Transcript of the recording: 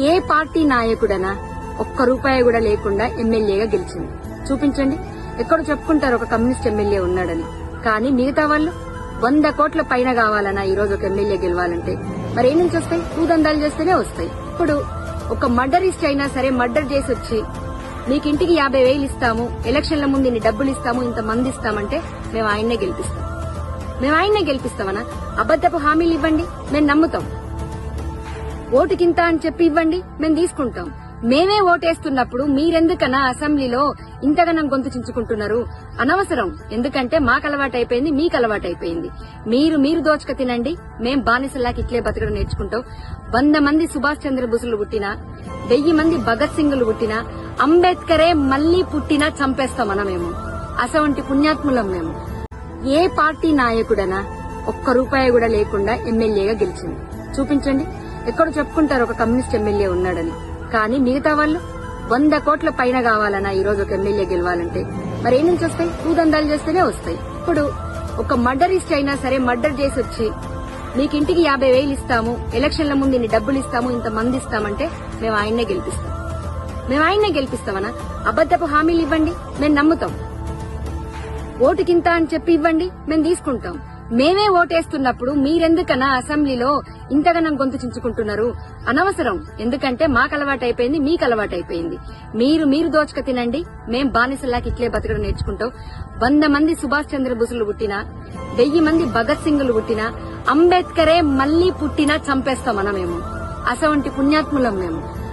ఏ party నాయకుడనా ఒక్క రూపాయి కూడా లేకుండా ఎమ్మెల్యేగా గెలిచింది చూపించండి. ఎక్కడ చెప్పుకుంటారు ఒక కమ్యూనిస్ట్ ఎమ్మెల్యే ఉన్నాడని. కానీ మిగతా వాళ్ళు 100 కోట్ల పైన కావాలన్నా ఈ రోజు ఒక ఎమ్మెల్యే గెలవాలంటే మరి ఏం నుంచి వస్తాయి? భూదందాలు చేస్తేనే వస్తాయి. ఇప్పుడు ఒక మర్డరిస్ట్ అయినా సరే మర్డర్ చేసి వచ్చి మీకు ఇంటికి 50,000 ఇస్తాము, ఎలక్షన్ల ముందు ఇన్ని డబ్బులు ఇస్తాము, ఇంత మంది ఇస్తామంటే మేము ఆయన్నే గెలిపిస్తాం. మేము ఆయన్నే గెలిపిస్తామనా? అబద్దపు హామీలు ఇవ్వండి, మేము నమ్ముతాం. ఓటుకింత అని చెప్పి ఇవ్వండి, మేము తీసుకుంటాం. మేమే ఓటేస్తున్నప్పుడు మీరెందుకన్నా అసెంబ్లీలో ఇంతగానం గొంతు చించుకుంటున్నారు? అనవసరం. ఎందుకంటే మాకు అలవాటైపోయింది, మీకు అలవాటైపోయింది. మీరు దోచుక తినండి, మేం బానిసలాకి ఇట్లే బతకడం నేర్చుకుంటాం. 100 మంది సుభాష్ చంద్రబోసులు పుట్టినా, 1000 మంది భగత్ సింగ్లు పుట్టినా, అంబేద్కరే మళ్లీ పుట్టినా చంపేస్తామన్నా మేము. అసవంటి పుణ్యాత్ములం మేము. ఏ పార్టీ నాయకుడనా ఒక్క రూపాయి కూడా లేకుండా ఎమ్మెల్యేగా గెలిచింది చూపించండి. ఎక్కడ చెప్పుకుంటారు ఒక కమ్యూనిస్ట్ ఎమ్మెల్యే ఉన్నాడని. కానీ మిగతా వాళ్ళు 100 కోట్ల పైన కావాలన్నా ఈ రోజు ఒక ఎమ్మెల్యే గెలవాలంటే మరి ఏం నుంచి వస్తాయి? భూదందాలు చేస్తేనే వస్తాయి. ఇప్పుడు ఒక మర్డరిస్ట్ అయినా సరే మర్డర్ చేసి వచ్చి మీకు ఇంటికి 50,000 ఇస్తాము, ఎలక్షన్ల ముందు ఇన్ని డబ్బులు ఇస్తాము, ఇంత మంది ఇస్తామంటే మేము ఆయన్నే గెలిపిస్తాం. మేము ఆయన్నే గెలిపిస్తామనా? అబద్దపు హామీలు ఇవ్వండి, మేము నమ్ముతాం. ఓటుకింత అని చెప్పి ఇవ్వండి, మేము తీసుకుంటాం. మేమే ఓటేస్తున్నప్పుడు మీరెందుకన్నా అసెంబ్లీలో ఇంతగానం గొంతు చించుకుంటున్నారు? అనవసరం. ఎందుకంటే మాకు అలవాటైపోయింది, మీకు అలవాటైపోయింది. మీరు దోచుక తినండి, మేం బానిసలాకి ఇట్లే బతకడం నేర్చుకుంటాం. 100 మంది సుభాష్ చంద్రబోసులు పుట్టినా, 1000 మంది భగత్ సింగ్లు పుట్టినా, అంబేద్కరే మళ్లీ పుట్టినా చంపేస్తామన్నా మేము. అసవంటి పుణ్యాత్ములం మేము.